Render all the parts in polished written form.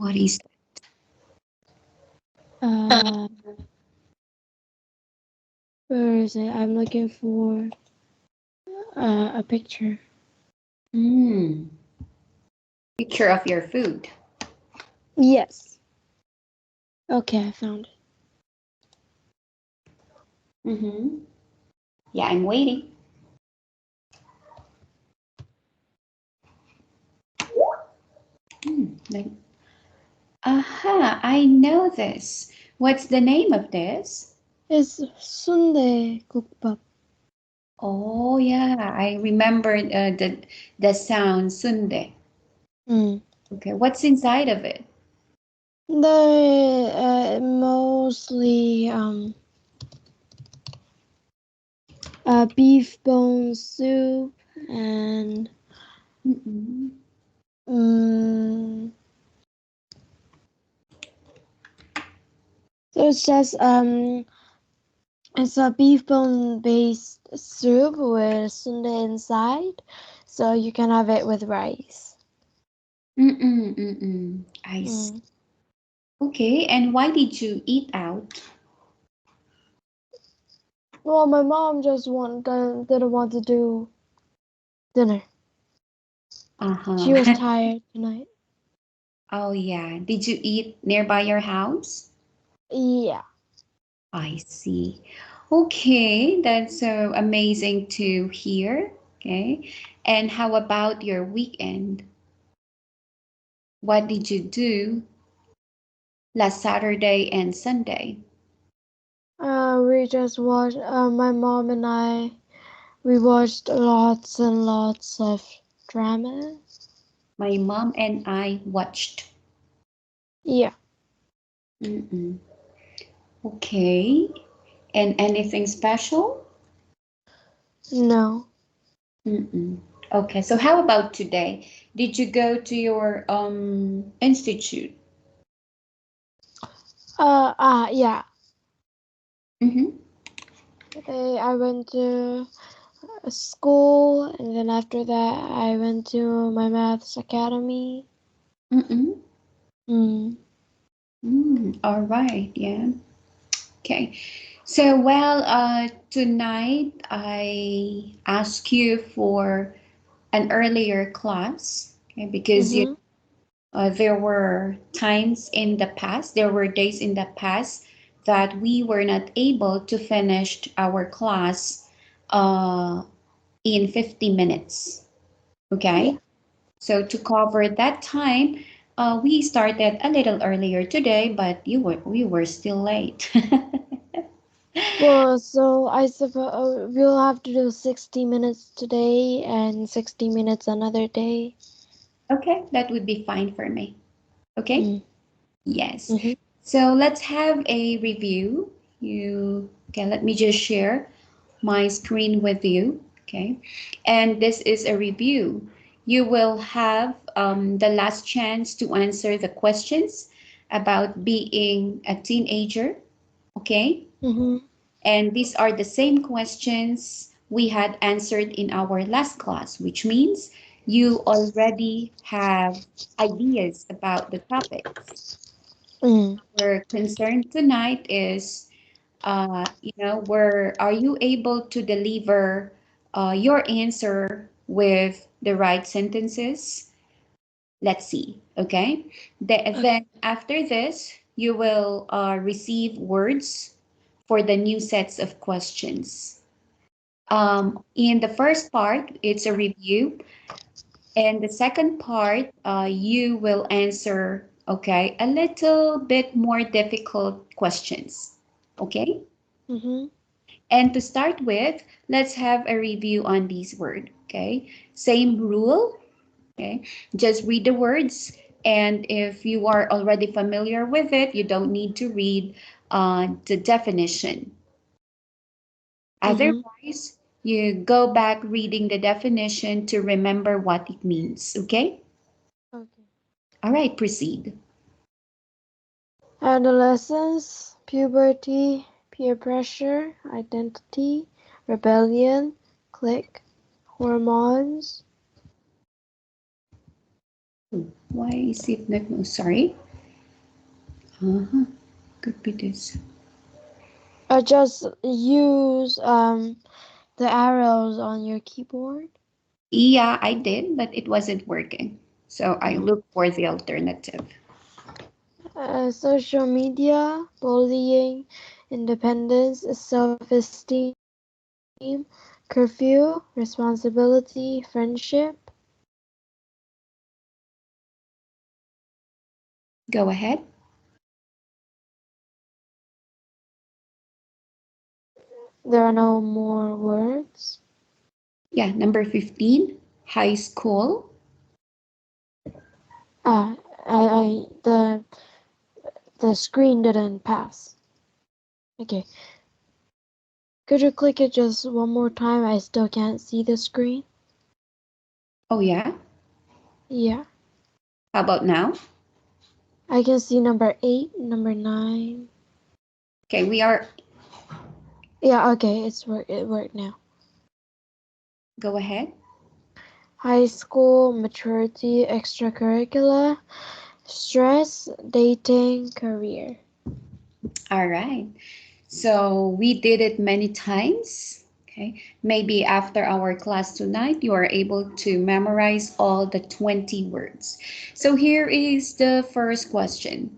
What is Uh, where is it? I'm looking for a picture. Picture of your food? Yes. Okay, I found it. Yeah, I'm waiting. Like, I know this. What's the name of this? It's sundae 국밥. Oh yeah, I remember the sound sundae. Okay, what's inside of it? They're mostly beef bone soup and so it's just it's a beef bone based soup with sundae inside, so you can have it with rice. I see. Okay, and why did you eat out? Well, my mom just didn't want to do dinner. She was tired tonight. Oh yeah. Did you eat nearby your house? Yeah. I see. Okay, that's so amazing to hear. Okay. And how about your weekend? What did you do last Saturday and Sunday? We just watched. My mom and I. We watched lots and lots of drama. My mom and I watched. Yeah. Okay. And anything special? No. Okay, so how about today? Did you go to your institute? Yeah. Mm-hmm. Today I went to school, and then after that I went to my maths academy. All right, yeah. Okay. So, well, tonight I ask you for an earlier class, okay, because there were times in the past, there were days in the past that we were not able to finish our class uh, in 50 minutes. Yeah. Okay. So to cover that time, we started a little earlier today, but we were still late. Well, so I suppose we'll have to do 60 minutes today and 60 minutes another day. Okay, that would be fine for me. Okay? Yes. Mm-hmm. So let's have a review. Okay, let me just share my screen with you. Okay. And this is a review. You will have the last chance to answer the questions about being a teenager. Okay. And these are the same questions we had answered in our last class, which means you already have ideas about the topics. Our concern tonight is, where are you able to deliver your answer with the right sentences? Let's see. Okay. Then after this, you will receive words for the new sets of questions. In the first part, it's a review. And the second part, you will answer, okay, a little bit more difficult questions. Okay? And to start with, let's have a review on this word. Okay? Same rule. Okay? Just read the words. And if you are already familiar with it, you don't need to read the definition. Otherwise, you go back reading the definition to remember what it means. Okay? Okay. All right, proceed. Adolescence, puberty, peer pressure, identity, rebellion, clique, hormones. Why is it not? No, sorry. Could be this. Just use the arrows on your keyboard. Yeah, I did, but it wasn't working. So I looked for the alternative. Social media, bullying, independence, self-esteem, curfew, responsibility, friendship. Go ahead. There are no more words. Yeah, number 15, high school. I the screen didn't pass. Okay. Could you click it just one more time? I still can't see the screen. Oh, yeah. Yeah. How about now? I can see number 8, number 9. Okay, we are. Yeah, okay, it worked now. Go ahead. High school, maturity, extracurricular, stress, dating, career. All right. So we did it many times. Okay. Maybe after our class tonight, you are able to memorize all the 20 words. So here is the first question.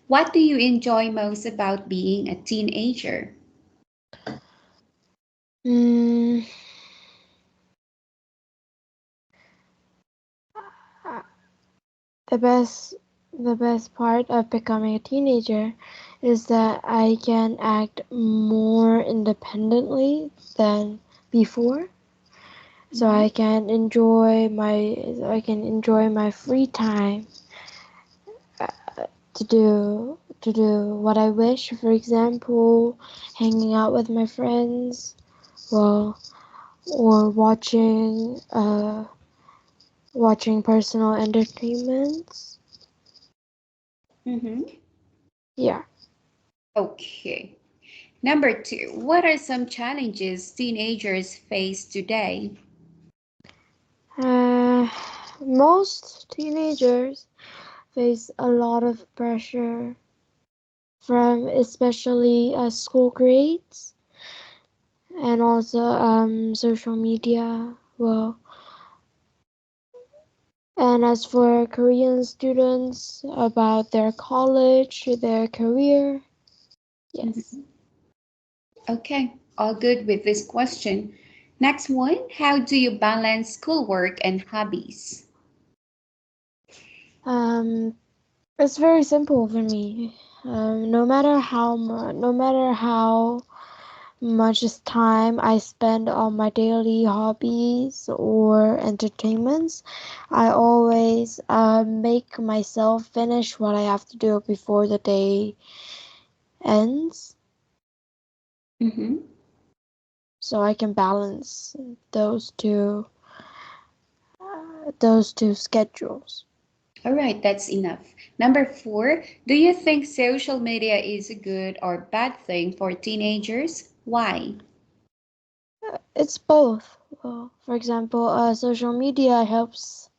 What do you enjoy most about being a teenager? Mm, uh, the best part of becoming a teenager is that I can act more independently than before. So I can enjoy my free time to do what I wish. For example, hanging out with my friends, well, or watching personal entertainments. Mm-hmm. Yeah. Okay. Number 2, what are some challenges teenagers face today? Uh, most teenagers face a lot of pressure from especially school grades and also social media. Well, and as for Korean students, about their college, their career, yes. Mhm. Okay, all good with this question. Next one, how do you balance schoolwork and hobbies? Um, it's very simple for me. No matter how much time I spend on my daily hobbies or entertainments, I always make myself finish what I have to do before the day ends, Mm-hmm. so I can balance those two schedules. All right, that's enough. Number 4, do you think social media is a good or bad thing for teenagers? Why? It's both. Well, for example, social media helps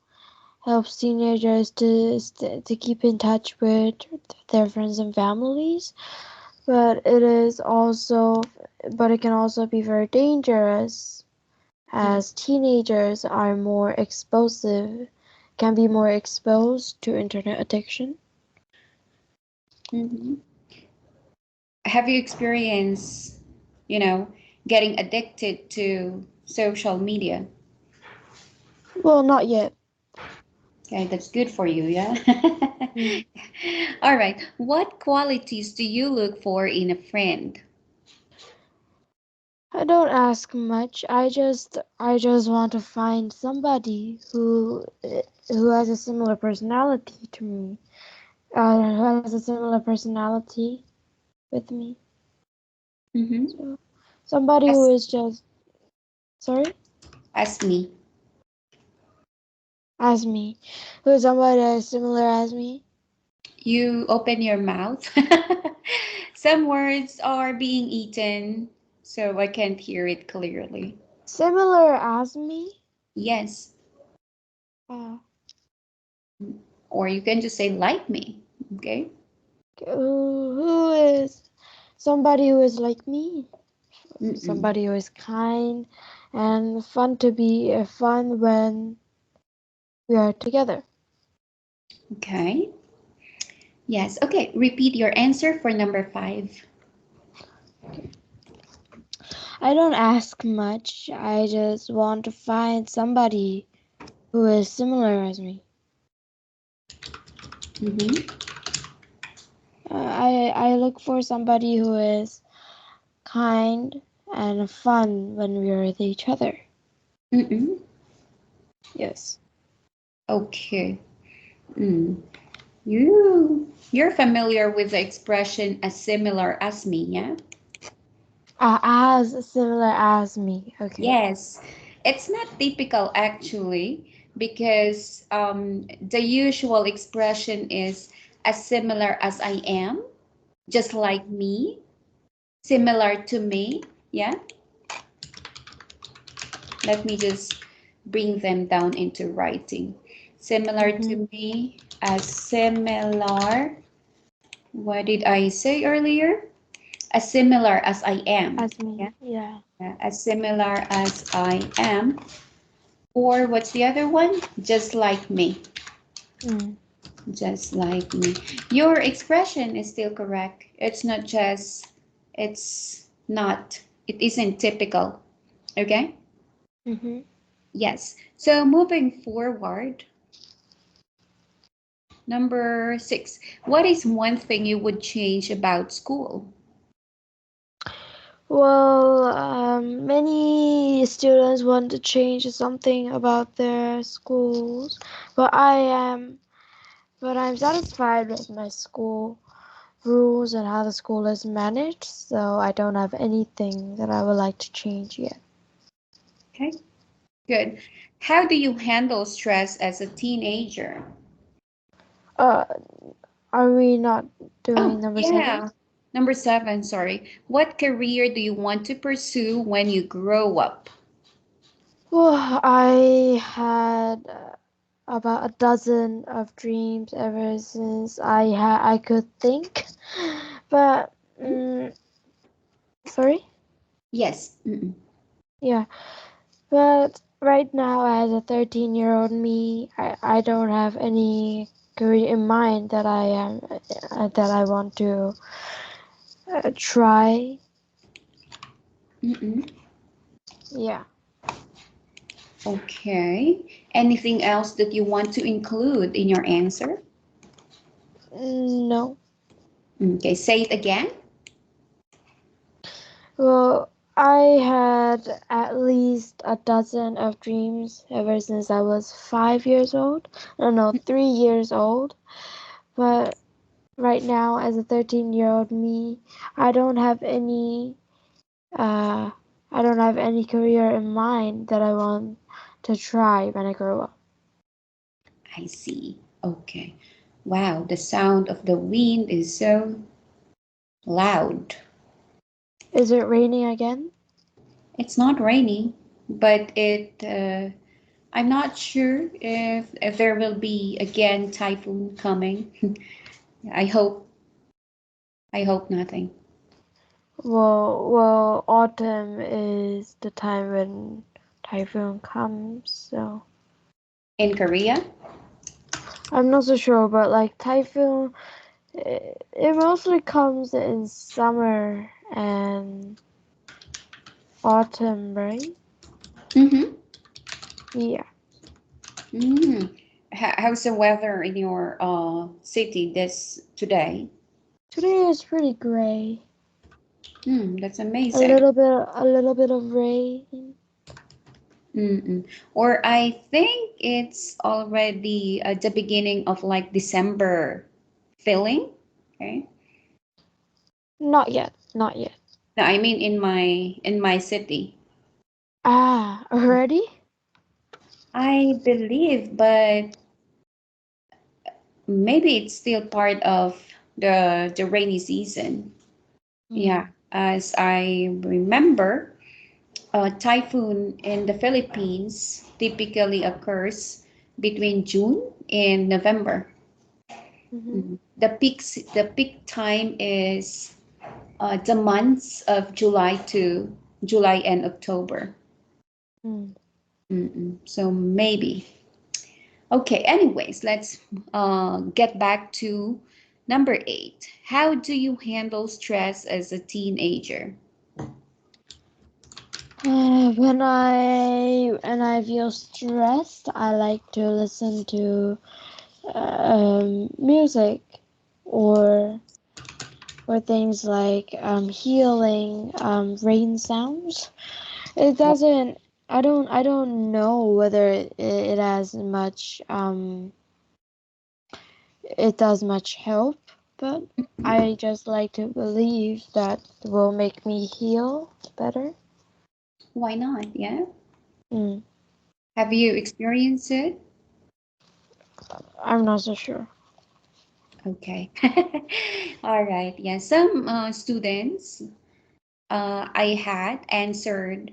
teenagers to keep in touch with their friends and families, but it can also be very dangerous as teenagers are more explosive, can be more exposed to internet addiction. Mm-hmm. Have you experienced, you know, getting addicted to social media? Well, not yet. Okay, that's good for you, yeah? Mm. All right. What qualities do you look for in a friend? I don't ask much. I just want to find somebody who has a similar personality to me. Who has a similar personality with me. Mm-hmm. So somebody who As, is just sorry, as me. as me, who is somebody that is similar as me. You open your mouth. Some words are being eaten, so I can't hear it clearly. Similar as me. Yes. Uh, Or you can just say like me. Okay. Who is somebody who is like me? Mm-mm. Somebody who is kind and fun when we are together. Okay. Yes. Okay. Repeat your answer for number 5. I don't ask much. I just want to find somebody who is similar as me. Mm-hmm. I look for somebody who is kind and fun when we are with each other. Mm-mm. Yes. Okay. Mm. You're familiar with the expression as similar as me, yeah? As similar as me. Okay. Yes. It's not typical actually because the usual expression is as similar as I am, just like me, similar to me, yeah? Let me just bring them down into writing. Similar to me, as similar, what did I say earlier? As similar as I am. As me. Yeah, Yeah. as similar as I am. Or what's the other one? Just like me. Mm. Just like me. Your expression is still correct. It isn't typical. Okay? Mm-hmm. Yes. So moving forward, number 6. What is one thing you would change about school? Well, many students want to change something about their schools, but I'm satisfied with my school rules and how the school is managed, so I don't have anything that I would like to change yet. Okay, good. How do you handle stress as a teenager? Uh, are we not doing Oh, number 7? yeah. Number 7, sorry. What career do you want to pursue when you grow up? Well, I had about a dozen of dreams ever since I could think, but sorry, Yes. Mm-mm. yeah, but right now as a 13-year-old me, I don't have any career in mind that I want to try. Mm-mm. Yeah. Okay. Anything else that you want to include in your answer? No. Okay, say it again. Well, I had at least a dozen of dreams ever since I was 5 years old. No, 3 years old. But right now, as a 13-year-old me, I don't have any. Uh, I don't have any career in mind that I want to try when I grow up. I see. Okay. Wow, the sound of the wind is so loud. Is it raining again? It's not raining, but I'm not sure if there will be again typhoon coming. I hope I hope nothing. Well, autumn is the time when typhoon comes, so In Korea? I'm not so sure. But like typhoon, it mostly comes in summer and autumn, right? Mm-hmm. Yeah. Mm. How's the weather in your city this today? Today is pretty gray. That's A amazing. little bit, a little bit of rain. Mm-mm. Or I think it's already the beginning of like December feeling. Okay. Not yet, not yet. No, I mean in my city. Ah, already? I believe, but maybe it's still part of the rainy season. Yeah, as I remember, a typhoon in the Philippines typically occurs between June and November. The peak time is the months of July and October. Mm. So maybe. Okay, anyways, let's get back to number 8. How do you handle stress as a teenager? When I feel stressed, I like to listen to music or things like healing rain sounds. It doesn't. I don't know whether it has much. It does much help, but I just like to believe that will make me heal better. Why not? Yeah. Mm, Have you experienced it? I'm not so sure. Okay. All right. Yeah. Some students I had answered,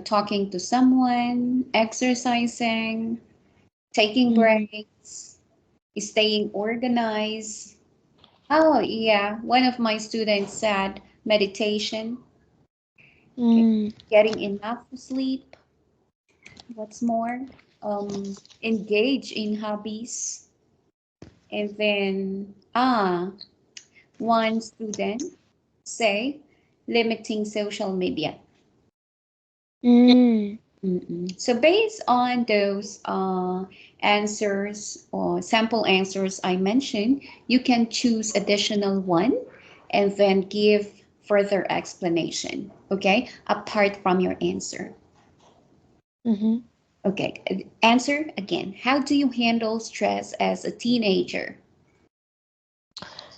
talking to someone, exercising, taking Mm, breaks, staying organized. Oh, yeah. One of my students said meditation, okay, mm, getting enough sleep. What's more, engage in hobbies. And then, one student say limiting social media. mm, So based on those answers or sample answers I mentioned, you can choose additional one and then give further explanation, okay, apart from your answer. mm-hmm. Okay, answer again. How do you handle stress as a teenager?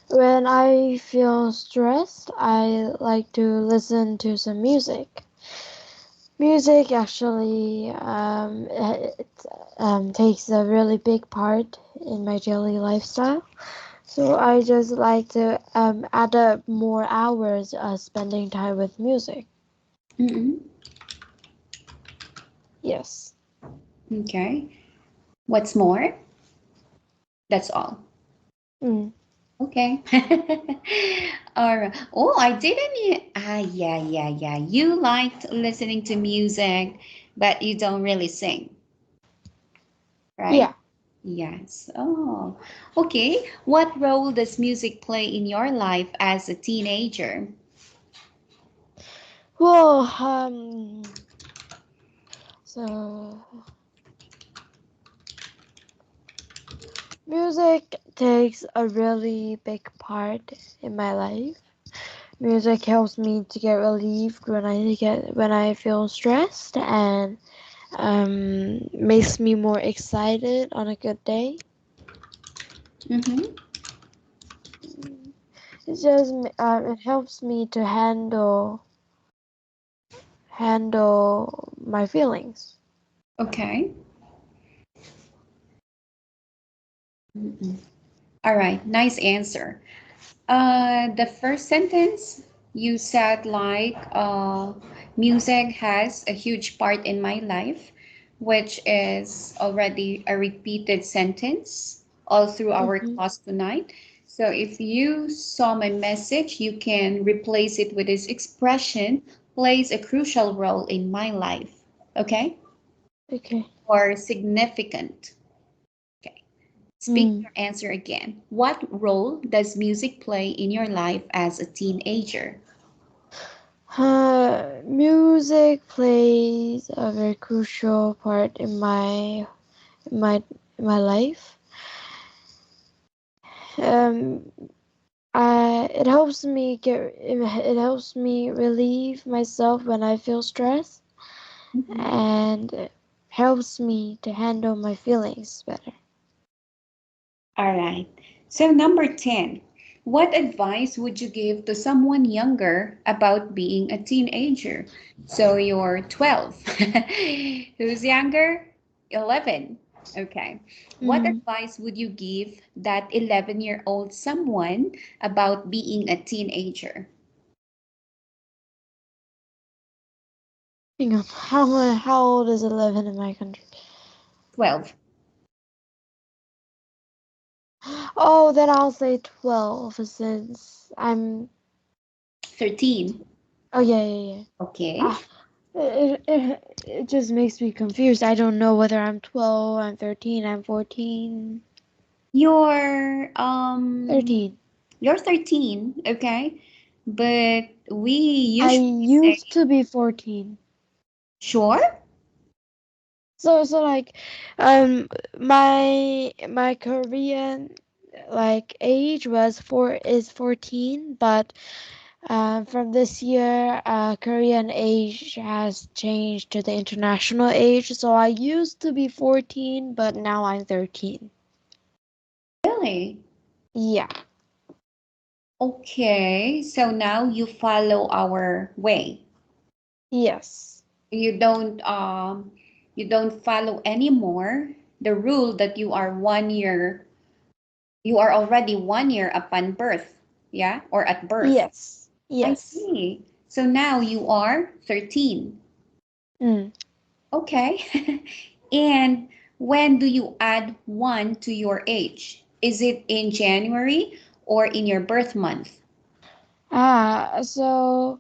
When I feel stressed, I like to listen to some music. Music actually takes a really big part in my daily lifestyle. So I just like to add up more hours spending time with music. Mm-mm. Yes. Okay. What's more? That's all. Mm. Okay. All right. Oh, I didn't. Yeah. You liked listening to music, but you don't really sing, right? Yeah. Yes. Oh, okay. What role does music play in your life as a teenager? Well, so music takes a really big part in my life. Music helps me to get relieved when I feel stressed and makes me more excited on a good day. Mm-hmm. It helps me to handle my feelings. Okay. Mm-mm. All right. Nice answer. The first sentence you said like music has a huge part in my life, which is already a repeated sentence all through our Hmm. class tonight. So if you saw my message, you can replace it with this expression plays a crucial role in my life. Okay? Okay. Or significant. Okay. Speak Mm. your answer again. What role does music play in your life as a teenager? Music plays a very crucial part in my in my life. Um, it helps me relieve myself when I feel stressed, Mhm. and it helps me to handle my feelings better. All right. So, number 10, what advice would you give to someone younger about being a teenager? So, you're 12. Who's younger? 11. Okay. What Mm. advice would you give that 11-year-old someone about being a teenager? Hang on, how old is 11 in my country? 12. Oh, then I'll say 12 since I'm. 13. Oh, yeah, yeah, yeah. Okay. Ah, it just makes me confused. I don't know whether I'm 12, I'm 13, I'm 14. You're 13. you're 13, okay? But we I usually say used to be 14. sure. So like, my Korean like age is 14, but from this year, Korean age has changed to the international age. So I used to be 14, but now I'm 13. Really? Yeah. Okay. So now you follow our way. Yes. You don't follow anymore the rule that you are already 1 year upon birth, yeah, or at birth. Yes. I Yes. see. So now you are 13. Mm. Okay. And when do you add 1 to your age? Is it in January or in your birth month? So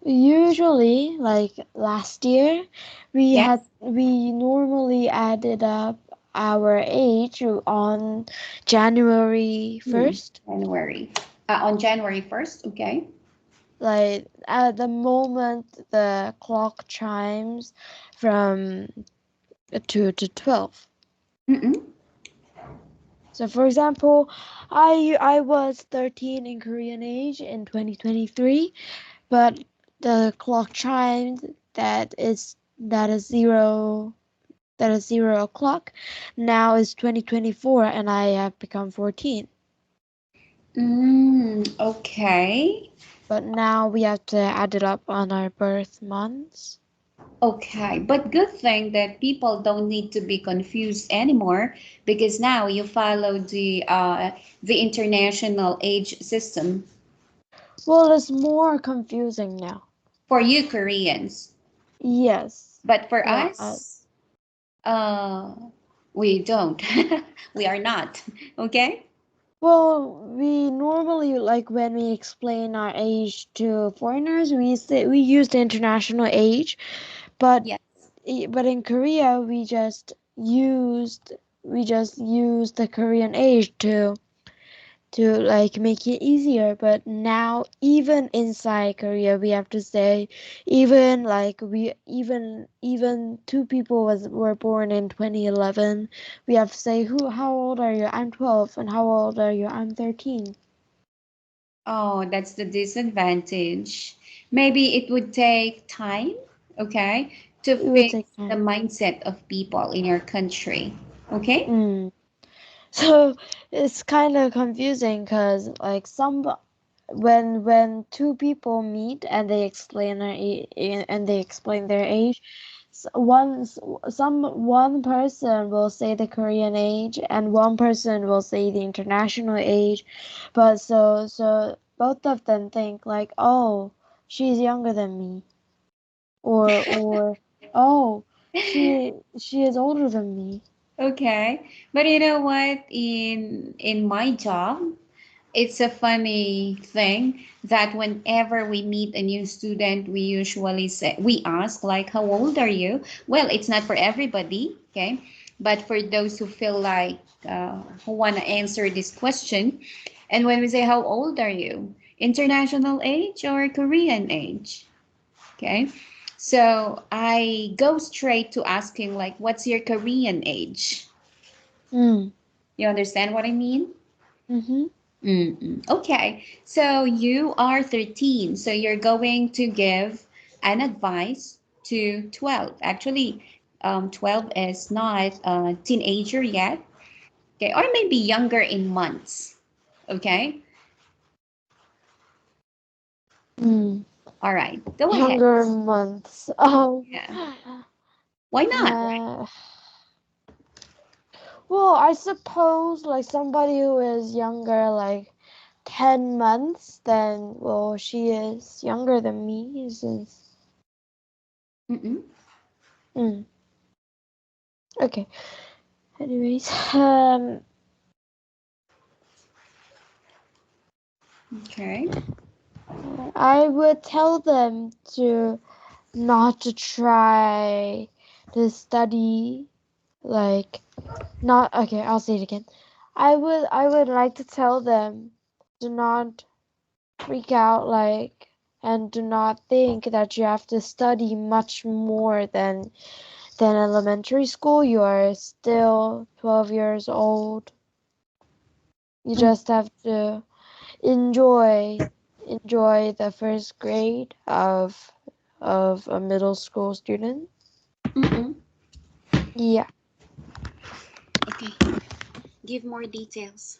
usually, like last year, Yes. we normally added up our age on January Hmm. 1st. January. On January 1st, okay. Like at the moment the clock chimes from 2 to 12. Mm-mm. So for example, I was 13 in Korean age in 2023, but the clock chimed that is 0 o'clock. Now is 2024 and I have become 14. Okay. But now we have to add it up on our birth months. Okay, but good thing that people don't need to be confused anymore because now you follow the international age system Well, it's more confusing now. for you Koreans. Yes. But for For us, uh, we don't. We are not. Okay? Well, we normally like when we explain our age to foreigners, we use the international age, but Yes. but in Korea we just used the Korean age to like make it easier. But now even inside Korea, we have to say even like we even two people were born in 2011, we have to say who how old are you? I'm 12, and how old are you? I'm 13. Oh, that's the disadvantage. Maybe it would take time, okay, to It would fix take the time. mindset of people in your country. Okay? Mm. So it's kind of confusing because like when two people meet and they explain and they explain their age, one person will say the Korean age and one person will say the international age, but so both of them think like, oh, she's younger than me, or oh, she is older than me. Okay. But you know what? In my job, it's a funny thing that whenever we meet a new student, we ask like, how old are you? Well, it's not for everybody, okay? But for those who feel like who want to answer this question, and when we say, how old are you? International age or Korean age? Okay. So I go straight to asking like, what's your Korean age? Mm. You understand what I mean? Mm-hmm. Mm-mm. Okay, so you are 13, so you're going to give an advice to 12. Actually, 12 is not a teenager yet, okay, or maybe younger in months, okay? Mm. All right, go ahead. Younger months. Oh. Yeah, why not, right? Uh, well, I suppose like somebody who is younger, like 10 months, then well, she is younger than me since. Mm-mm. Mm, okay. Anyways, Okay. I would tell them to not to try to study like not okay, I'll say it again. I would like to tell them to not freak out like and do not think that you have to study much more than elementary school. You are still 12 years old. You just have to enjoy the first grade of a middle school student. Mm-mm. Yeah. Okay. Give more details.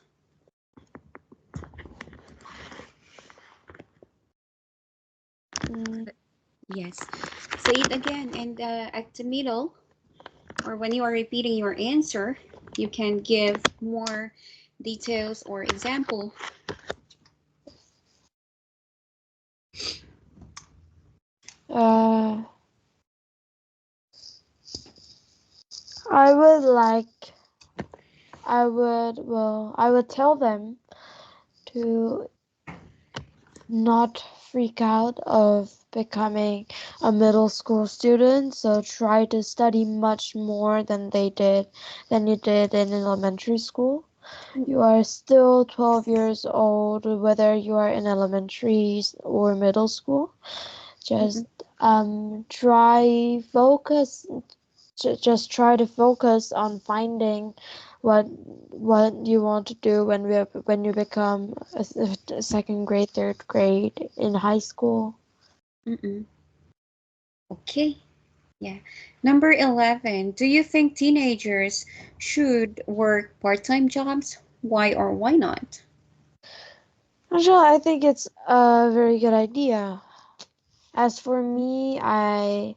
Mm, Yes. Say it again, and at the middle, or when you are repeating your answer, you can give more details or example. uh, I would like I would tell them to not freak out of becoming a middle school student, so try to study much more than you did in elementary school. You are still 12 years old, whether you are in elementary or middle school. Just Mm-mm. just try to focus on finding what you want to do when you become a second grade, third grade in high school. Mm-mm. Okay. Yeah. Number 11. Do you think teenagers should work part-time jobs? Why or why not? Actually, I think it's a very good idea. As for me, I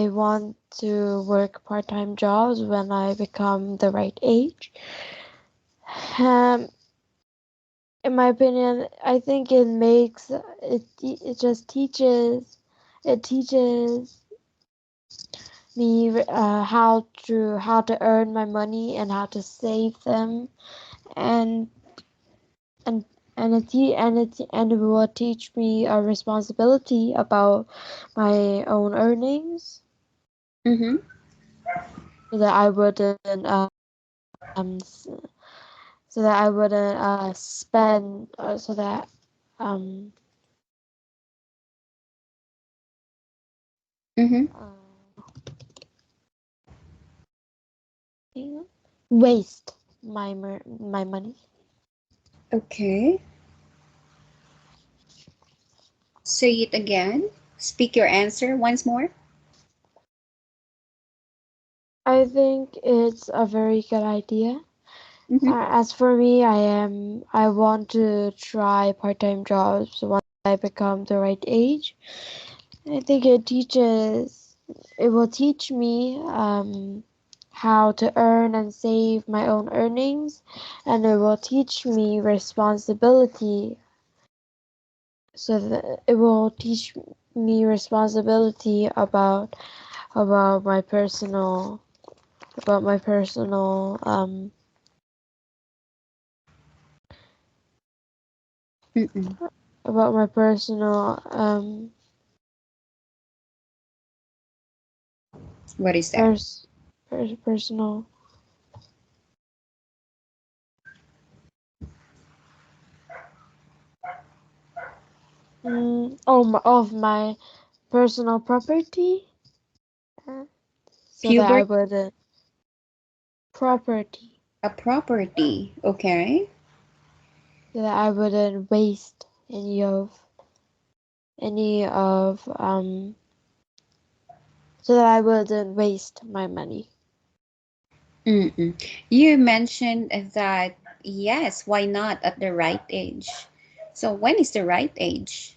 want to work part-time jobs when I become the right age. Um, in my opinion, I think it teaches me how to earn my money and how to save them, and and and it will teach me a responsibility about my own earnings, Mm-hmm. so that I wouldn't um s- so that I wouldn't spend so that um Mm-hmm. uh, waste my money. Okay. Say it again. Speak your answer once more. I think it's a very good idea. Mm-hmm. As for me, I want to try part-time jobs once I become the right age. I think it will teach me how to earn and save my own earnings, and it will teach me responsibility. So that it will teach me responsibility about my personal about my personal Mm-mm. about my personal What is that? pers- personal of my personal property, uh, so that I Puberty, would property a property. Okay. so that I wouldn't waste any of so that I wouldn't waste my money. Mm-mm. You mentioned that yes, why not at the right age? So when is the right age?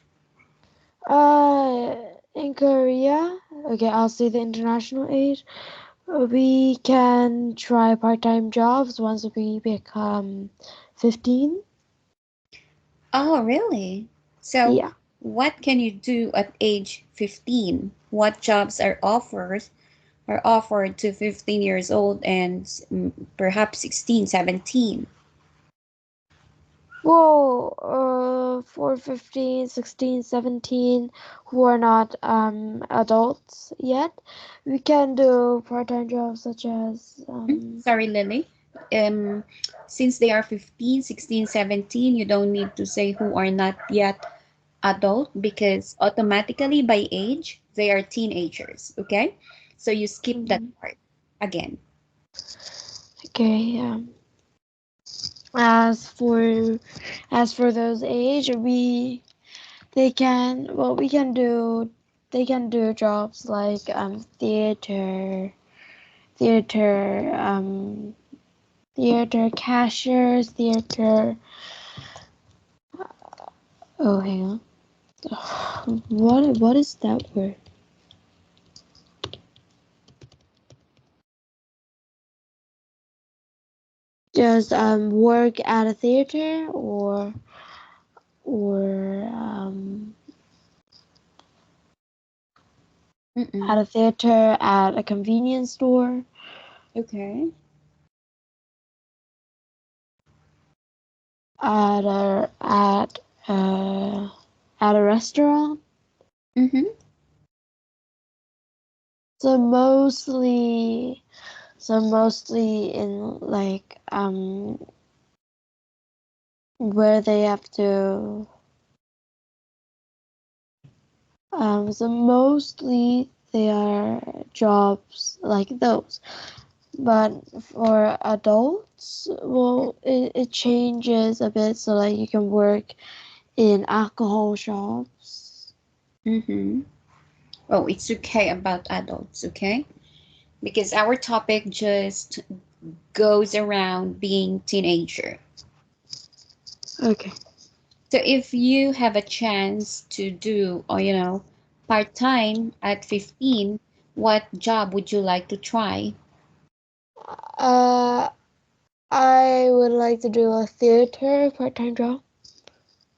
Uh, in Korea, okay, I'll say the international age. We can try part-time jobs once we become 15. Oh, really? So Yeah. what can you do at age 15? What jobs are offered to 15 years old and perhaps 16, 17? Well, for 15, 16, 17 who are not adults yet, we can do part-time jobs such as Sorry, Lily. Since they are 15, 16, 17, you don't need to say who are not yet adult because automatically by age they are teenagers. Okay, so you skip that part again. okay, as for those age, we can do jobs like theater theater cashiers, theater. Oh, hang on. What is that word? Just work at a theater or Mm-mm. at a theater at a convenience store Okay. at a restaurant. Mm-hmm. So mostly in like where they have to so mostly they are jobs like those. But for adults, well, it changes a bit. So like you can work in alcohol shops. Mm-hmm. Oh, it's okay about adults, okay? Because our topic just goes around being teenager. Okay. So if you have a chance to do, or part-time at 15, what job would you like to try? Uh, I would like to do a theater part-time job.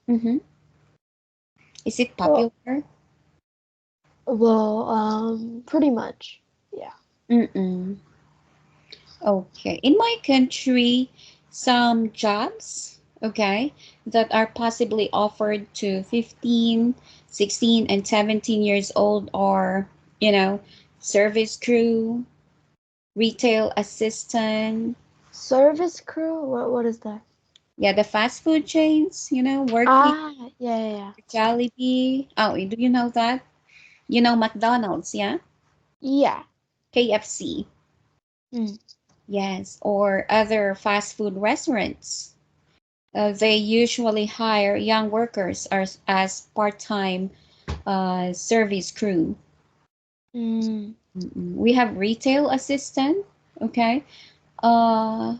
Mm-hmm. Is it Well, popular? pretty much. Yeah. Mm-mm. Okay. In my country, some jobs, okay, that are possibly offered to 15, 16, and 17 years old are, you know, service crew, retail assistant, Service crew. What is that? yeah, the fast food chains, working Ah, yeah. for Jollibee. Oh, do you know that? You know McDonald's, yeah? Yeah. KFC, Mm. yes, or other fast food restaurants. They usually hire young workers as part-time service crew. Mm. We have retail assistant, okay? Uh,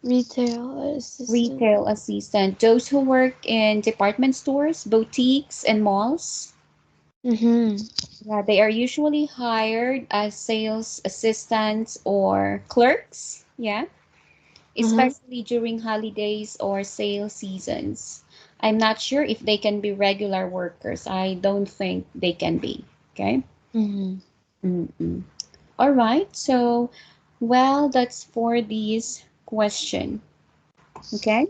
Retail assistant. Retail assistant, those who work in department stores, boutiques, and malls. Mm-hmm. Yeah, they are usually hired as sales assistants or clerks. Yeah, Uh-huh. especially during holidays or sale seasons. I'm not sure if they can be regular workers. I don't think they can be. Okay. Mm-hmm. Mm-mm. All right. So, well, that's for this question. Okay.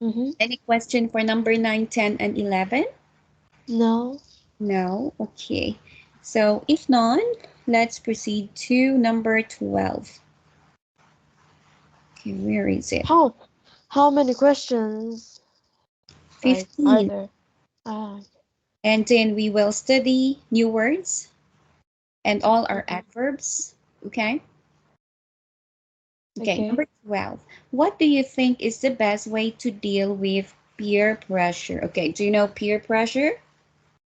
Mm-hmm. Any question for number 9, 10, and 11? No. No. Okay. So, if none, let's proceed to number 12. Okay, where is it? How many questions like are 15. there? Ah. And then we will study new words and all our Mhm. adverbs. Okay. Okay, Okay. number 12. What do you think is the best way to deal with peer pressure? Okay, do you know peer pressure?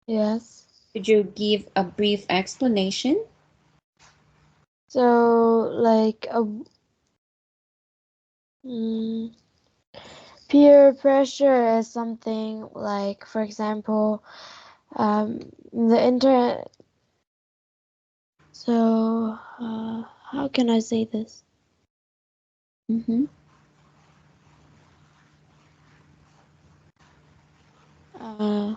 Yes. Could you give a brief explanation? So like mm, peer pressure is something like, for example, the internet. So how can I say this? Mm-hmm. Uh,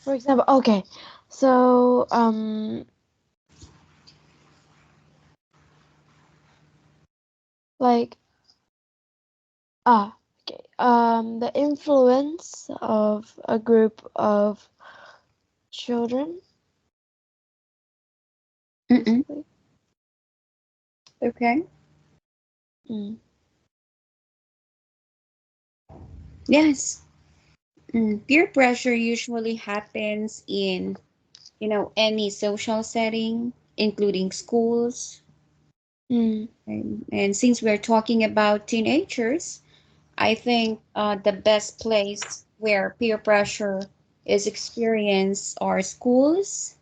for example, okay. So like okay. The influence of a group of children, Mm-mm. basically. Okay. Mm. Yes. Peer pressure usually happens in, any social setting, including schools. Mm. And since we're talking about teenagers, I think the best place where peer pressure is experienced are schools.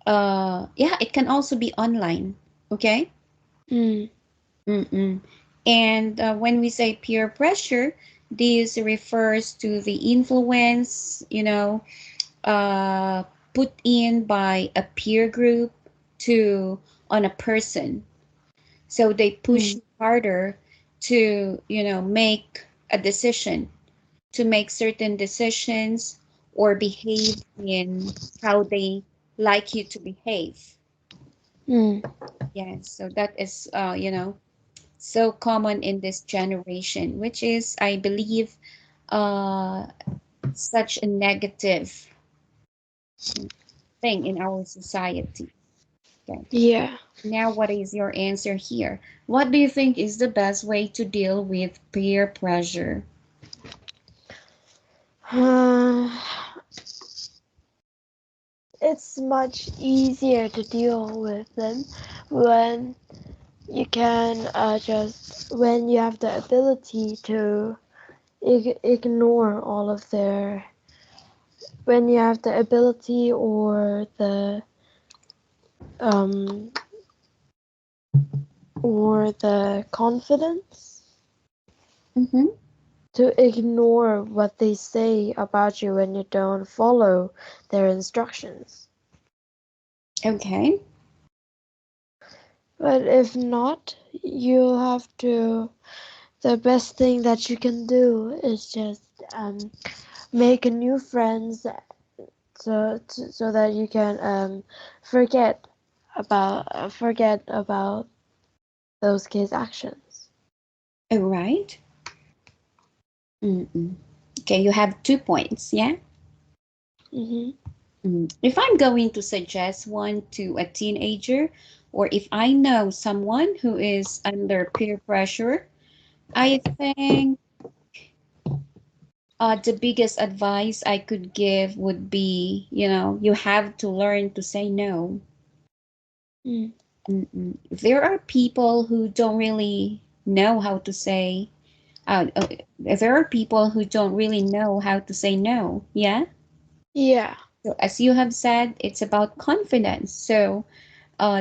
Yeah, it can also be online. Okay. Mm. Mm-mm. And when we say peer pressure, this refers to the influence, uh, put in by a peer group to on a person. So they push Mm. you harder to, make a decision, to make certain decisions or behave in how they like you to behave. Mm. Yes, so that is, so common in this generation, which is, I believe, uh, such a negative thing in our society. Okay. Yeah. Now, what is your answer here? What do you think is the best way to deal with peer pressure? It's much easier to deal with them when you can just when you have the ability to ignore all of their when you have the ability um or the confidence Mm-hmm. to ignore what they say about you when you don't follow their instructions. Okay. But if not, you have to. The best thing that you can do is just make new friends, so that you can forget about those kids' actions. All right. Mm-mm. Okay, you have 2 points, yeah? Mhm. If I'm going to suggest one to a teenager, or if I know someone who is under peer pressure, I think the biggest advice I could give would be, you have to learn to say no. Mm. There are people who don't really know how to say, there are people who don't really know how to say no. Yeah. Yeah. So as you have said, it's about confidence. So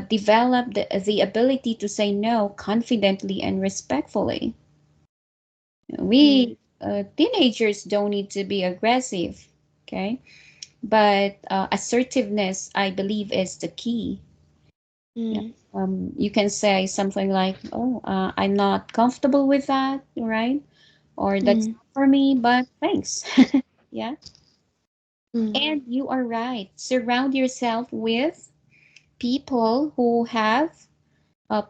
develop the ability to say no confidently and respectfully. Mm. We teenagers don't need to be aggressive, okay? But assertiveness, I believe, is the key. Yeah. Mm. You can say something like, "Oh, I'm not comfortable with that," right? Or "That's Mm. not for me, but thanks." Yeah. Mm. And you are right. Surround yourself with people who have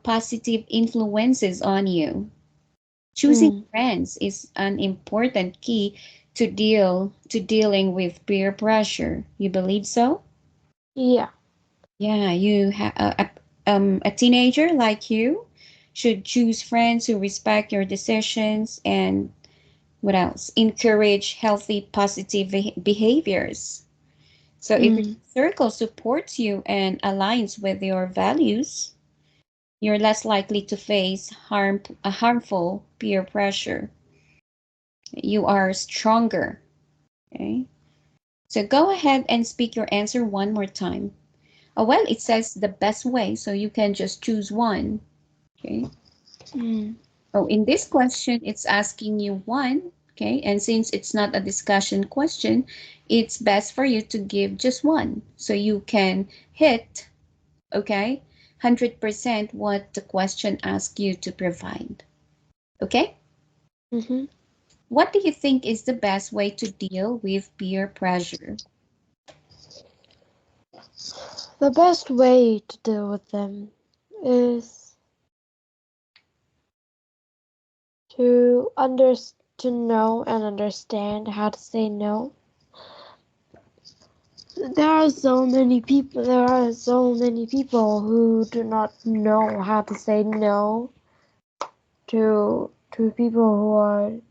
positive influences on you. Choosing Mm. friends is an important key to dealing with peer pressure. You believe so? Yeah. Yeah, you have a teenager like you should choose friends who respect your decisions and what else? Encourage healthy, positive behaviors. So if your Mm. circle supports you and aligns with your values, you're less likely to face harmful peer pressure. You are stronger. Okay. So go ahead and speak your answer one more time. Oh, well, it says the best way, so you can just choose one. Okay. Mm. Oh, in this question, it's asking you one. Okay. And since it's not a discussion question, it's best for you to give just one so you can hit, okay, 100% what the question asks you to provide. Okay. Mhm. What do you think is the best way to deal with peer pressure? The best way to deal with them is to to know and understand how to say no. There are so many people who do not know how to say no to people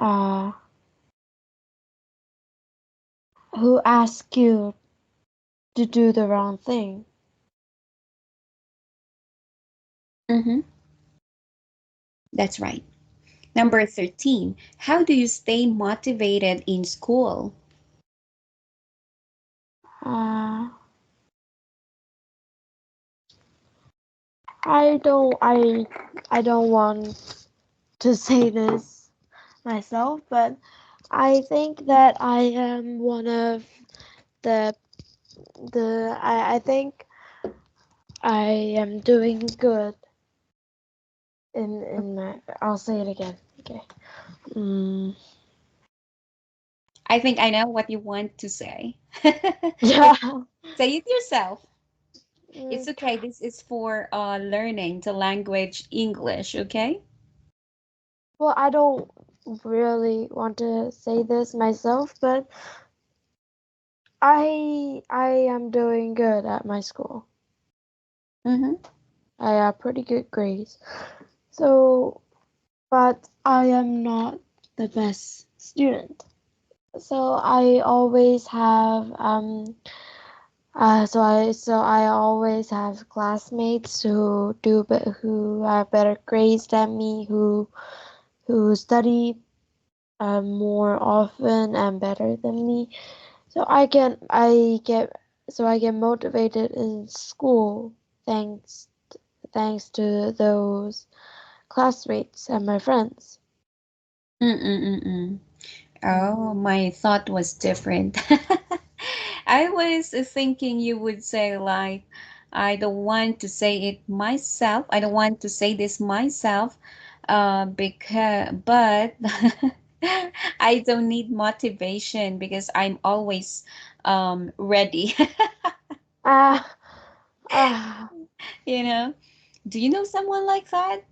uh who ask you to do the wrong thing. Mm-hmm. That's right. Number 13, how do you stay motivated in school? Uh, I don't want to say this myself, but I think that I am one of the I think I am doing good in my. I'll say it again. Okay. Mm, I think I know what you want to say. yeah. Say it yourself. It's Mm, okay. This is for learning the language English, okay? well, I don't really want to say this myself, but I am doing good at my school. Mm-hmm. I have pretty good grades. So, but I am not the best student. So I always have so I always have classmates who have better grades than me, who study more often and better than me. So I get motivated in school thanks to those classmates and my friends. Mm-mm-mm-mm. Oh, my thought was different. I was thinking you would say like, I don't want to say it myself. I don't want to say this myself, but I don't need motivation because I'm always ready. Ah, ah. You know? Do you know someone like that?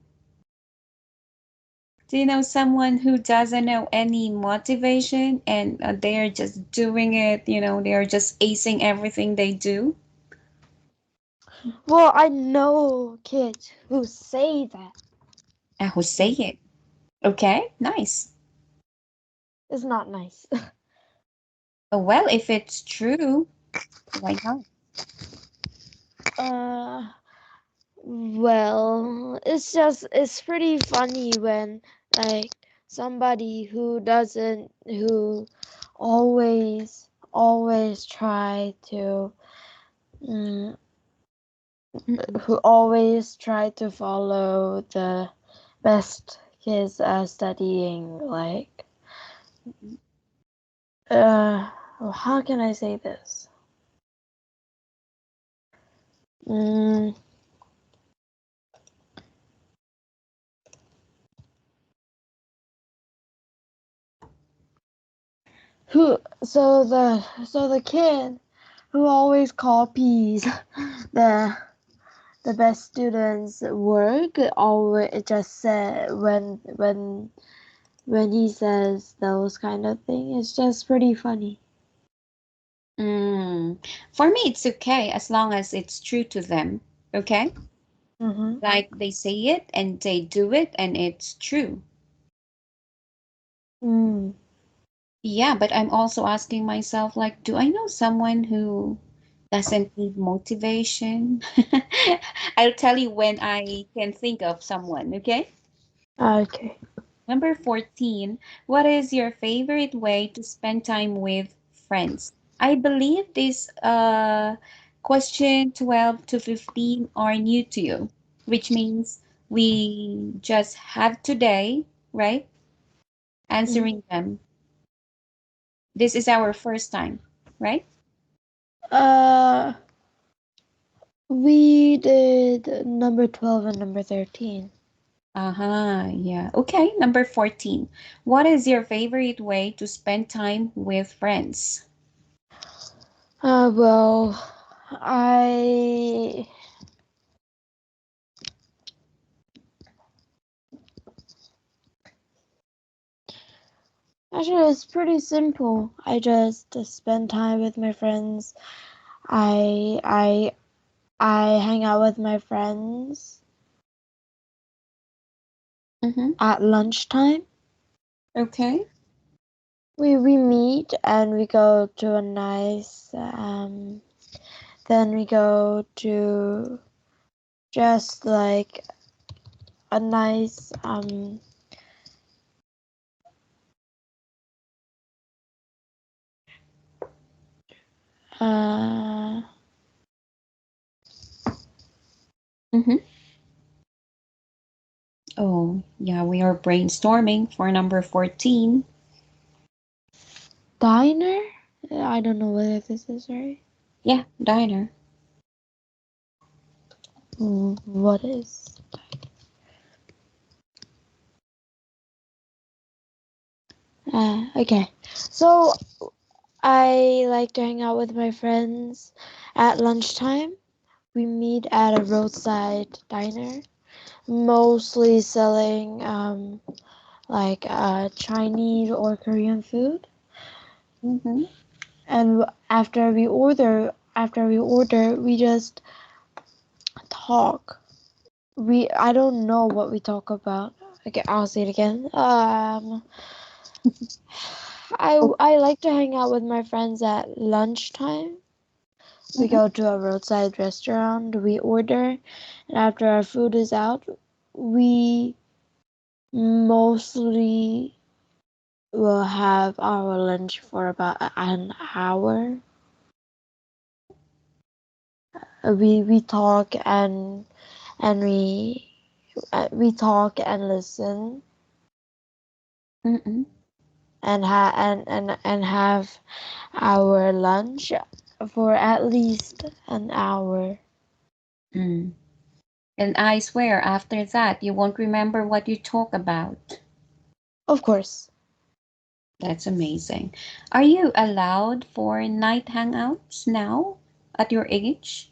Do you know someone who doesn't know any motivation and they're just doing it, they're just acing everything they do? Well, I know kids who say that. Who say it? Okay, nice. It's not nice. Well, if it's true, why not? uh, well, it's pretty funny when like somebody who always try to mm, Mm-mm. who always try to follow the best kids studying like uh how can I say this? Mm, who so the kid who always copies the the best students work always just say when he says those kind of things, it's just pretty funny. Mm. For me, it's okay as long as it's true to them. Okay? Mm-hmm. Like they say it and they do it and it's true. Mm. Yeah, but I'm also asking myself, like, do I know someone who doesn't need motivation? I'll tell you when I can think of someone, okay? Okay. Number 14, what is your favorite way to spend time with friends? I believe this question 12 to 15 are new to you, which means we just have today, right? Mm. Answering them. This is our first time, right? Uh, we did number 12 and number 13. Uh-huh, yeah. Okay, number 14. What is your favorite way to spend time with friends? Well, I Actually, it's pretty simple. I just spend time with my friends. I I I hang out with my friends at lunchtime. Okay. We meet and we go to a nice then we go to just like a nice uh Oh, yeah, we are brainstorming for number 14. diner. I don't know whether this is right. Yeah, diner. What is? Okay. So I like to hang out with my friends at lunchtime. We meet at a roadside diner, mostly selling like Chinese or Korean food. And after we order, we just talk. I don't know what we talk about. Okay, I'll say it again. I like to hang out with my friends at lunchtime. We go to a roadside restaurant, we order, and after our food is out, we mostly will have our lunch for about an hour. We talk and we talk and listen and have our lunch for at least an hour. Mm. And I swear, after that, you won't remember what you talk about. Of course. That's amazing. Are you allowed for night hangouts now at your age?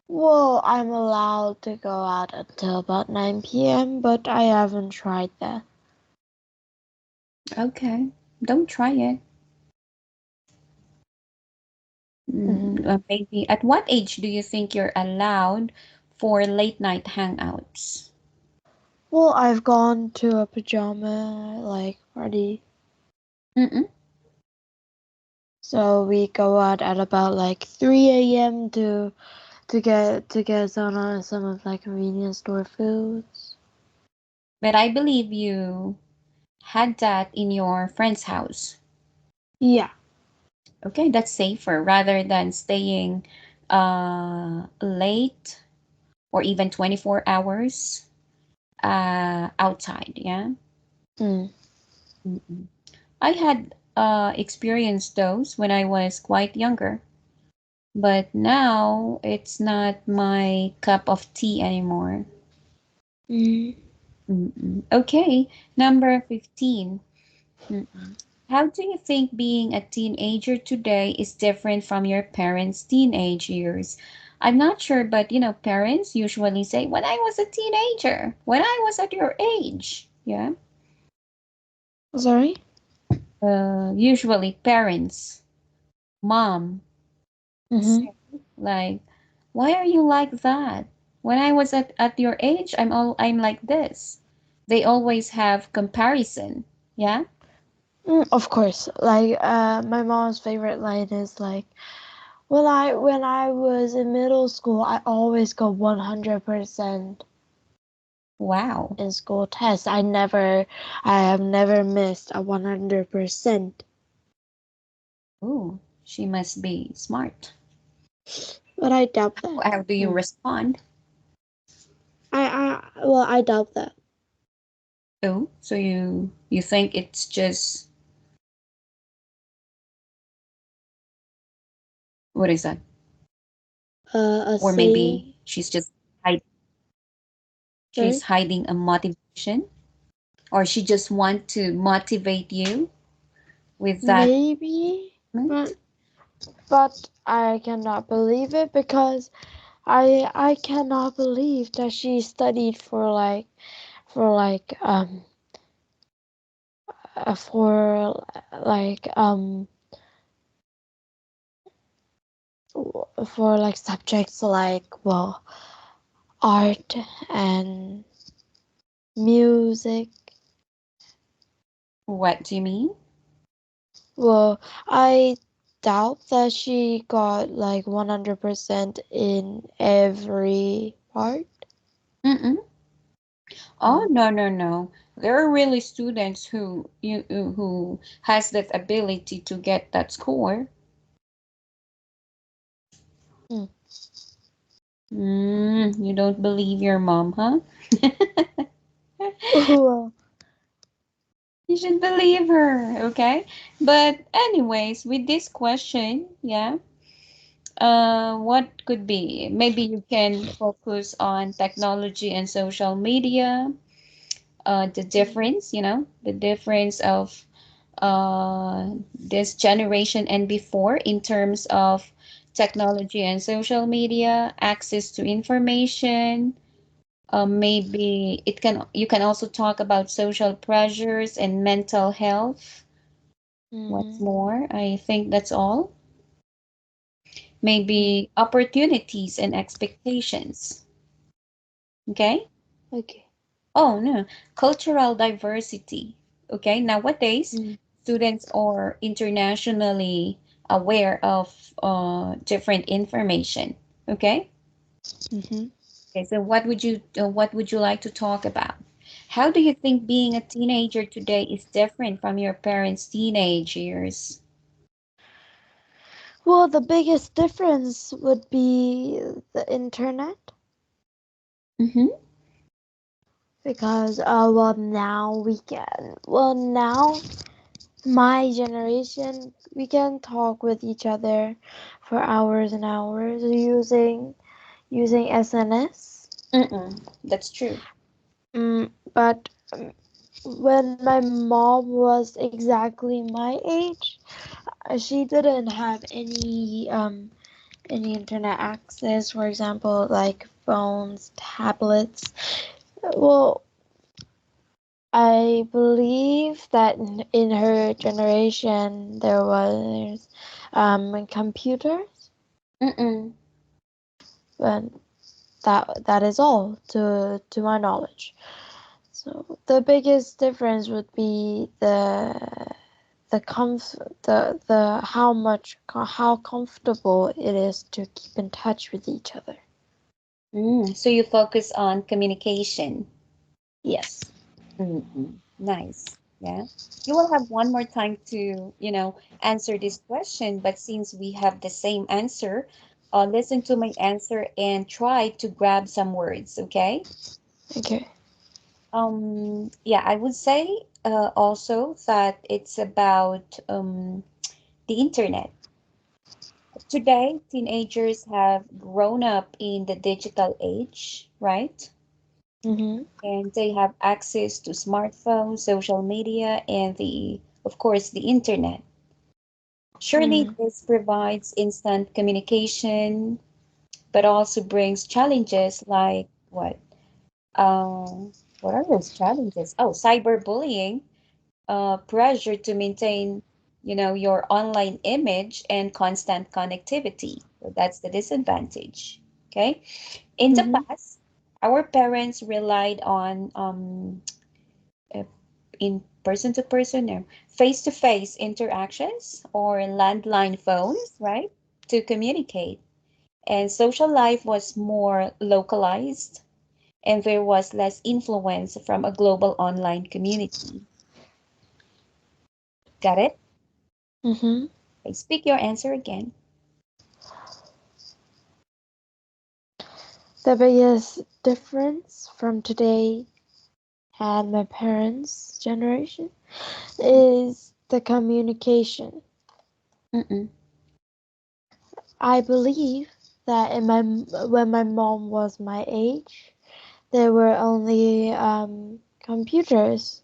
Well, I'm allowed to go out until about 9 p.m., but I haven't tried that. Okay, don't try it. Maybe at what age do you think you're allowed for late night hangouts? Well, I've gone to a pajama like party. Mm-mm. So we go out at about like 3 a.m. to get some of like convenience store foods. But I believe you had that in your friend's house. Yeah. Okay, that's safer rather than staying late or even 24 hours outside. Yeah. Mm. Mm-mm. I had experienced those when I was quite younger, but now it's not my cup of tea anymore. Mm. Okay, number 15. Mm-mm. How do you think being a teenager today is different from your parents' teenage years? I'm not sure, but parents usually say, when I was a teenager, when I was at your age. Yeah. Sorry? Usually parents, mom, Mm-hmm. say, like, why are you like that? When I was at your age, I'm like this. They always have comparison. Yeah. Of course. Like my mom's favorite line is like when I was in middle school, I always got 100% Wow. in school tests. I have never missed a 100%. Ooh, she must be smart. But I doubt that. How do you respond? I doubt that. Oh, so you think it's just what is that? A Or maybe saying. she's Sorry. hiding a motivation, or she just want to motivate you with that Maybe, but comment? but I cannot believe it because I cannot believe that she studied for for like um for like for like subjects like art and music. What do you mean? Well, I doubt that she got like 100% in every part. Mm-mm. Oh, Mm. no, no, no. There are really students who has that ability to get that score. Mm. You don't believe your mom, huh? Well, You should believe her, okay? But anyways, with this question, yeah, what could be? Maybe you can focus on technology and social media, the difference, the difference of this generation and before in terms of technology and social media, access to information. Maybe you can also talk about social pressures and mental health. What's mm-hmm. more, I think that's all. Mm. Maybe opportunities and expectations. Okay? Okay. Oh, no. Cultural diversity. Okay? Nowadays, Mm. students are internationally aware of different information. Okay? Mm-hmm. Okay, so what would you like to talk about? How do you think being a teenager today is different from your parents' teenage years? Well, the biggest difference would be the internet Mm-hmm. because now my generation we can talk with each other for hours and hours using SNS. Mm-mm. That's true. But when my mom was exactly my age, she didn't have any internet access, for example, like phones, tablets. Well, I believe that in her generation there was computers, Mm-mm. but that is all to my knowledge. So the biggest difference would be the comf the how comfortable it is to keep in touch with each other. So you focus on communication. Yes. Mm-mm. Nice. Yeah. You will have one more time to, answer this question, but since we have the same answer, listen to my answer and try to grab some words, okay? Okay. Yeah, I would say also that it's about the internet. Today, teenagers have grown up in the digital age, right? Mhm. And they have access to smartphones, social media, and of course, the internet. Surely Mhm. this provides instant communication, but also brings challenges like what? What are those challenges? Oh, cyberbullying, pressure to maintain, your online image and constant connectivity. So that's the disadvantage. Okay. In the Mhm. past, our parents relied on uh, in person to person or face to face interactions or landline phones, right? To communicate. And social life was more localized and there was less influence from a global online community. Got it? Mhm. Okay, speak your answer again. The biggest difference from today and my parents' generation is the communication. Mm-mm. I believe that when my mom was my age, there were only computers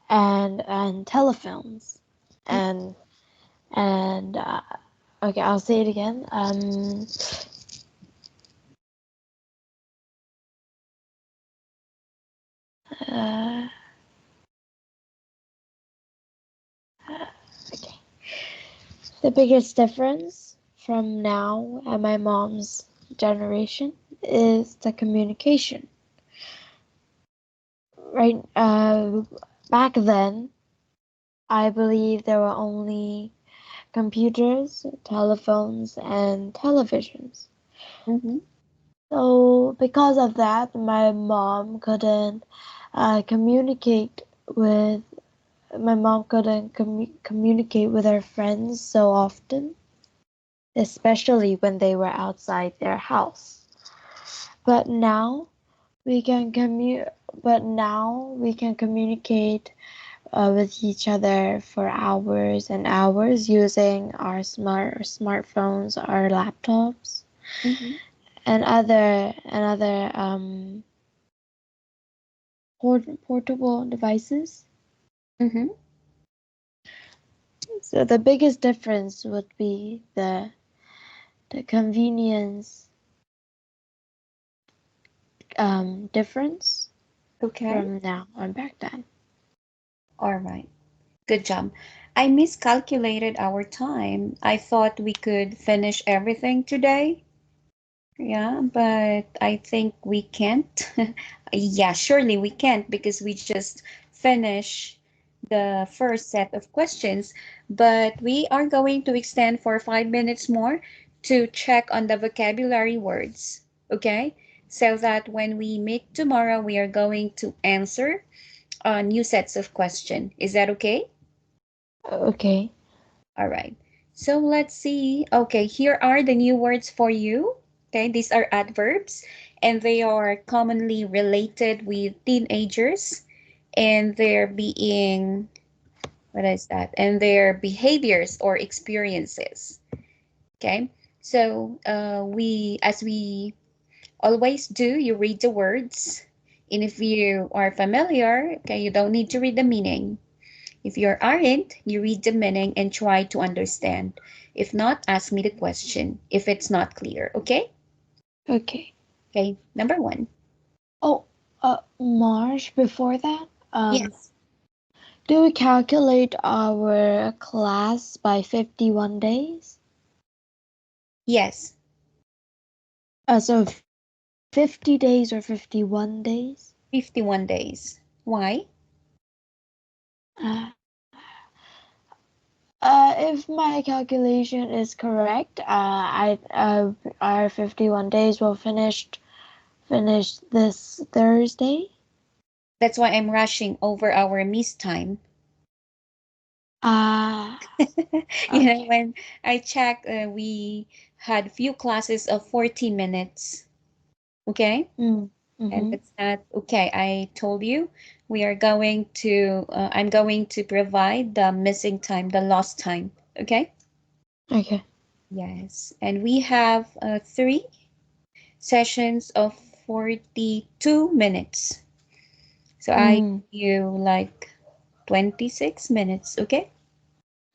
and telephones and And okay, I'll say it again. Uh, okay. The biggest difference from now and my mom's generation is the communication. Right, back then, I believe there were only computers, telephones, and televisions. Mm-hmm. So because of that, my mom couldn't communicate with communicate with her friends so often, especially when they were outside their house. But now we can communicate with each other for hours and hours using our smartphones, our laptops, Mm-hmm. and other portable devices. Mm-hmm. So the biggest difference would be the convenience difference Okay. from now and back then. All right. Good job. I miscalculated our time. I thought we could finish everything today. Yeah, but I think we can't. Yeah, surely we can't because we just finished the first set of questions. But we are going to extend for 5 minutes more to check on the vocabulary words. Okay? So that when we meet tomorrow, we are going to answer new sets of question. Is that okay? Okay. All right. So let's see. Okay, here are the new words for you. Okay, these are adverbs and they are commonly related with teenagers and their being, what is that? And their behaviors or experiences. Okay, so as we always do, you read the words. And if you are familiar, okay, you don't need to read the meaning. If you aren't, you read the meaning and try to understand. If not, ask me the question if it's not clear, okay? Okay. Okay, number one. Oh, Marsh, before that, Yes. do we calculate our class by 51 days? Yes, So 50 days or 51 days? 51 days. Why? Uh, if my calculation is correct, our 51 days will finish this Thursday. That's why I'm rushing over our miss time. Uh, okay. When I checked, we had few classes of 40 minutes, okay? Mm, And mm-hmm. that's not okay. I told you I'm going to provide the missing time, the lost time, okay? Okay. Yes, and we have three sessions of 42 minutes. So I Mm, give you like 26 minutes, okay?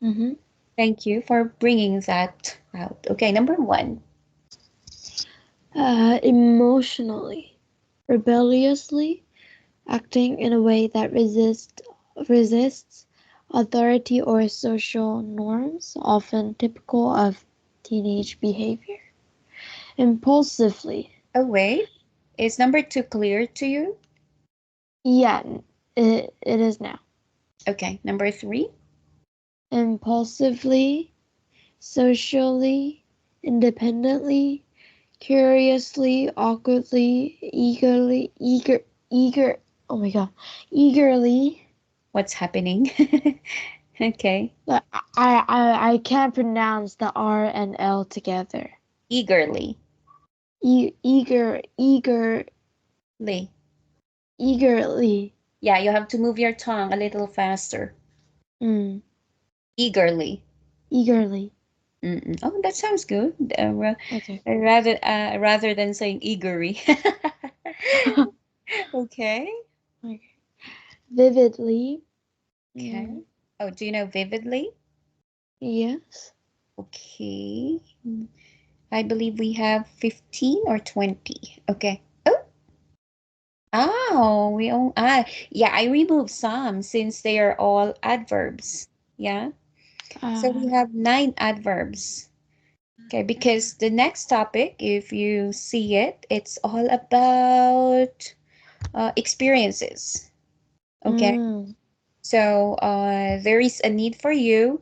mm-hmm. Thank you for bringing that out. Okay, number one. Emotionally, rebelliously, acting in a way that resists authority or social norms, often typical of teenage behavior. Impulsively, Oh, wait. Is number two clear to you? yeah, it is now. Okay, number three. Impulsively, socially, independently, curiously, awkwardly, eager, oh my god, eagerly. What's happening? Okay, I can't pronounce the R and L together. eagerly. Eager, Lee. eagerly. Yeah, you have to move your tongue a little faster. Mm, Eagerly. eagerly. Mm-mm. Oh, that sounds good. Okay. Rather than saying eagery. Okay. Okay. Vividly. Okay. Mm, Oh, do you know vividly? Yes. Okay. I believe we have 15 or 20. Okay. Yeah, I removed some since they are all adverbs. Yeah. So we have 9 adverbs. Okay, because the next topic, if you see it, it's all about experiences. Okay. Mm. So there is a need for you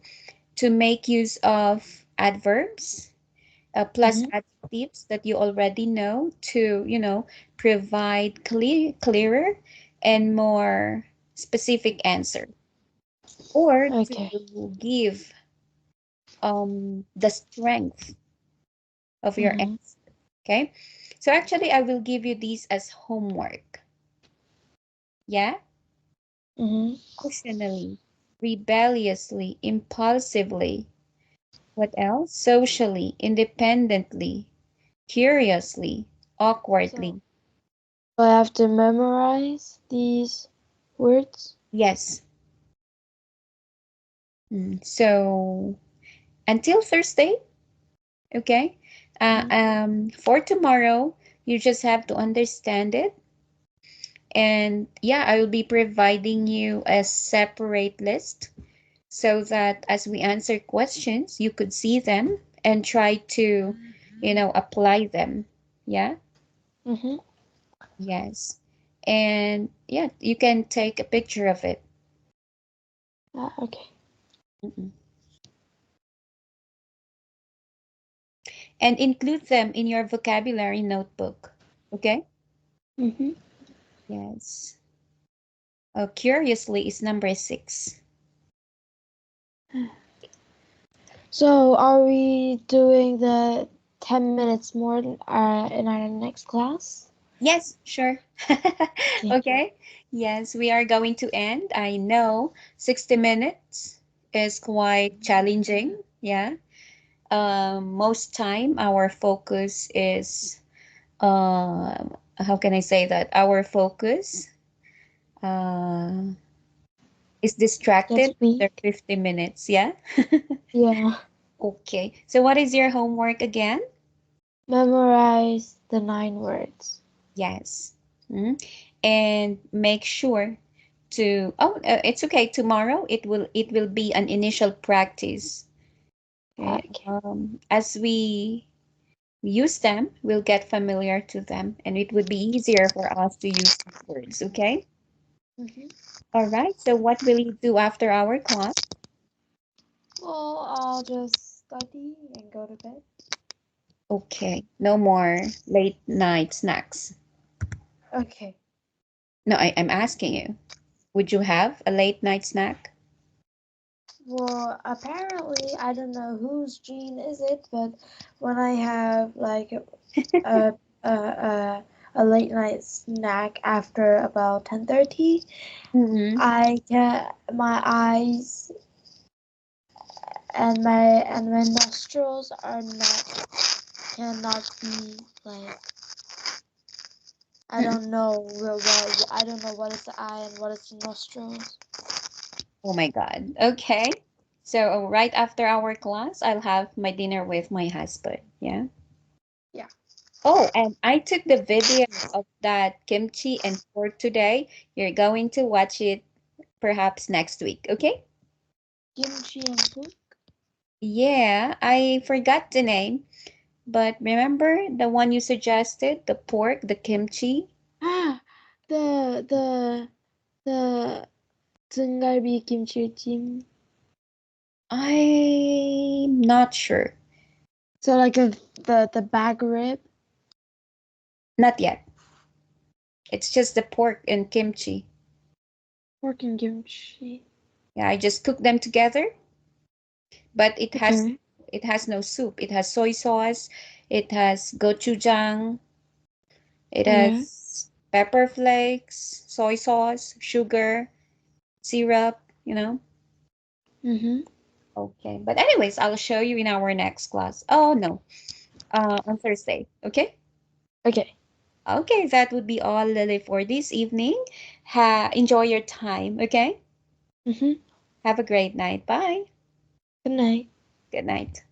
to make use of adverbs plus Mm-hmm. adjectives that you already know to, provide clearer and more specific answer, or Okay. to give the strength of your Mm-hmm. answer. Okay. So actually, I will give you these as homework. Yeah. Mm-hmm. Emotionally, rebelliously, impulsively. What else? Socially, independently, curiously, So awkwardly. I have to memorize these words. Yes. So until Thursday, okay? Mm-hmm. For tomorrow, you just have to understand it. And yeah, I will be providing you a separate list so that as we answer questions, you could see them and try to, apply them. Yeah. Mm-hmm. Yes. And yeah, you can take a picture of it. Okay. Mm-mm. And include them in your vocabulary notebook. Okay? Mm-hmm. Yes. Curiously is number 6. So are we doing the 10 minutes more in our next class? Yes, sure. Okay. Okay. Yes, we are going to end. I know 60 minutes is quite challenging. Yeah. Most time our focus is how can I say that? Our focus uh is distracted That's after week. 50 minutes. Yeah. Yeah. Okay. So what is your homework again? Memorize the 9 words. Yes. Mm. And make sure to it's okay, tomorrow it will be an initial practice. Okay. Okay. As we use them, we'll get familiar to them and it would be easier for us to use these words. Okay. Mm-hmm. All right. So what will you do after our class? Well, I'll just study and go to bed. Okay. No more late night snacks. Okay. No, I'm asking you, would you have a late night snack? Well, apparently, I don't know whose gene is it, but when I have like a a a, a late night snack after about 10:30, Mm-hmm. I can my eyes and my nostrils are not cannot be like I don't know what I don't know what is the eye and what is the nostrils. Oh my God. Okay. So right after our class, I'll have my dinner with my husband. Yeah. Yeah. Oh, and I took the video of that kimchi and pork today. You're going to watch it perhaps next week. Okay? Kimchi and pork. Yeah, I forgot the name, but remember the one you suggested, the pork, the kimchi? Ah, the 등갈비 김치찜. I'm not sure. So like the back rib. Not yet. It's just the pork and kimchi. Pork and kimchi. Yeah, I just cook them together, but Okay. it has no soup. It has soy sauce, it has gochujang, it Yeah. has pepper flakes, soy sauce, sugar, syrup. Mhm. Okay. But anyways, I'll show you in our next class. Oh no. On Thursday. Okay? Okay. Okay, that would be all, Lily, for this evening. Enjoy your time, okay? Mhm. Have a great night. Bye. Good night. Good night.